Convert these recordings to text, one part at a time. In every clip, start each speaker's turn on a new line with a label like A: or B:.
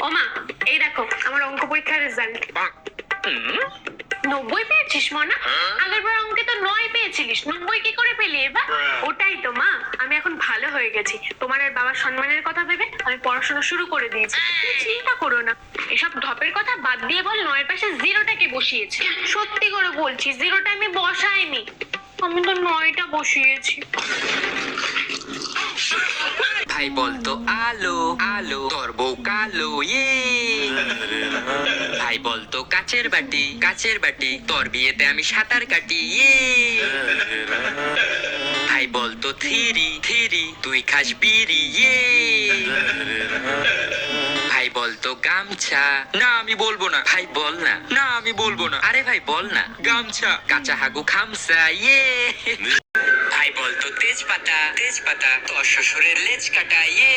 A: ওমা, এই দেখো আমার অঙ্ক পরীক্ষার রেজাল্ট। 90 পেয়েছিস মনা? আগেরবার অঙ্কে তো 9 পেয়েছিলিস, 90 কি করে পেলি এবার? ওটাই তো মা, আমি এখন ভালো হয়ে গেছি। তোমার আর বাবার সম্মানের কথা ভেবে আমি পড়াশোনা শুরু করে দিয়েছি। তুমি চিন্তা করো না। এসব ঢপের কথা বাদ দিয়ে বল, 9 পাশে জিরোটাকে বসিয়েছি। সত্যি করে বলছি, জিরোটা আমি বসাইনি, আমি তো 9টা বসিয়েছি।
B: ভাই বলতো আলো আলো, তোর বউ কালো ইয়ে। ভাই বলতো কাচের বাটি, তোর বিয়েতে আমি সাঁতার কাটি ইয়ে। ভাই বলতো থিরি তুই খাস বিড়ি ইয়ে। ভাই বলতো গামছা, না আমি বলবো না। ভাই বল না, না আমি বলবো না। আরে ভাই বল না। গামছা, কাঁচা হাগু খামসা ইয়ে। ভাই বলতো তেজপাতা তোর শ্বশুরের লেজ কাটা ইয়ে।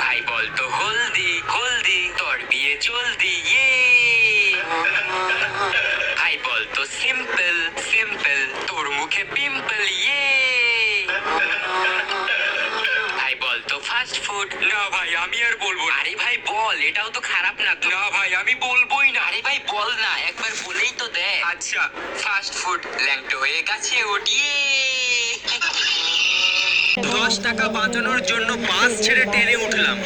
B: ভাই বলতো হলদি তোর বিয়ে জলদি ইয়ে। ভাই বলতো সিম্পল তোর মুখে পিম্পল ইয়ে। ভাই বলতো ফাস্ট ফুড, না ভাই আমি আর বলবো না। আরে ভাই বল, এটাও তো খারাপ না তো। না ভাই আমি বলবোই না। আরে ভাই বল না, একবার বলেই তো দে। আচ্ছা, ফাস্ট ফুড ল্যাংটো হয়ে গেছে ওটিয়ে। 10 টাকা বাঁচানোর জন্য বাস ছেড়ে ট্রেনে উঠলাম।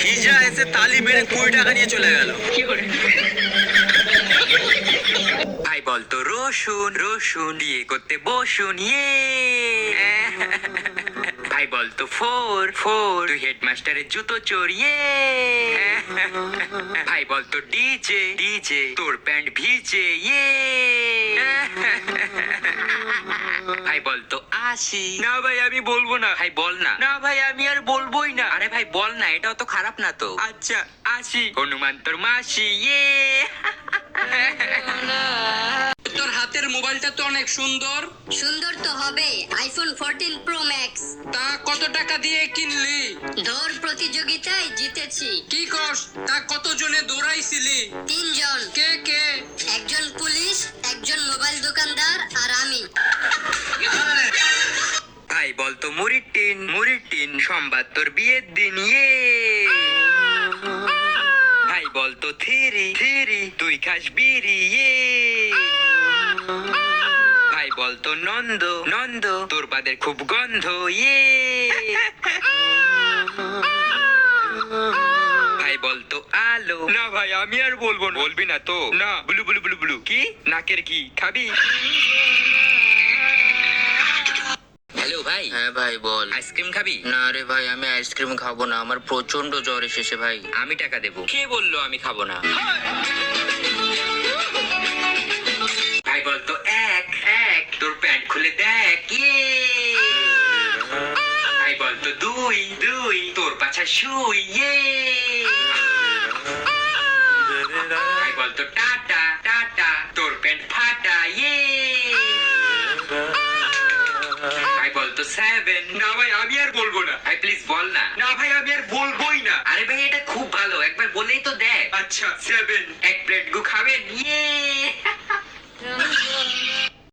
B: হিজা এসে তালি মেরে 20 টাকা নিয়ে চলে গেল। ভাই বলতো রসুন বিয়ে করতে বসুন ইয়ে। ভাই বলতো ফোর তুই হেডমাস্টারের জুতো চড়িয়ে। ভাই বলতো ডিজে তোর প্যান্ট ভিজে ইয়ে। ভাই বলতো আসি, না ভাই আমি বলবো না। ভাই বল না। না ভাই আমি আর বলবোই না। আরে ভাই বল না, এটাও তো খারাপ না তো। আচ্ছা আসি, হনুমান তোর মাসি ইয়ে।
C: তোর হাতের মোবাইলটা তো অনেক সুন্দর।
D: সুন্দর তো হবে, আইফোন 14 প্রো ম্যাক্স।
C: তা কত টাকা দিয়ে কিনলি?
D: দৌড় প্রতিযোগিতায় জিতেছি।
C: কি কস? তা কত জনে দৌড়াইছিলি?
D: 3 জন।
C: কে কে?
D: একজন পুলিশ, একজন মোবাইল দোকানদার আর আমি।
B: ভাই বলতো মুড়ির টিন সোমবার তোর বিয়ের দিন ইয়ে। ভাই বলতো থিরি তুই খাস বিড়ি ইয়ে। ভাই বলতো নন্দ তোর বাদের খুব গন্ধ ইয়ে। ভাই বলতো আলো, না ভাই আমি আর বলবো না। বলবি না তো? না। ব্লু ব্লু ব্লু ব্লু কি নাকের কি খাবি? হ্যালো ভাই।
E: হ্যাঁ ভাই বল।
B: আইসক্রিম খাবি?
E: না রে ভাই, আমি আইসক্রিম খাবো না, আমার প্রচন্ড জ্বর এসেছে ভাই।
B: আমি টাকা দেবো। কে বললো আমি খাবো না? ভাই বলতো এক তোর প্যান্ট খুলে দেখ ইয়ে। ভাই বলতো দুই তোর পাছা শুই ইয়ে। ভাই বলতো টাটা তোর প্যান্ট ফাটা ইয়ে। ভাই বলতো 7, না ভাই আমি আর বলবো না। ভাই প্লিজ বল না। না ভাই আমি আর বলবোই না। আরে ভাই এটা খুব ভালো, একবার বলেই তো দেখ। আচ্ছা 7 এক প্লেট গু খাবেন ইয়ে।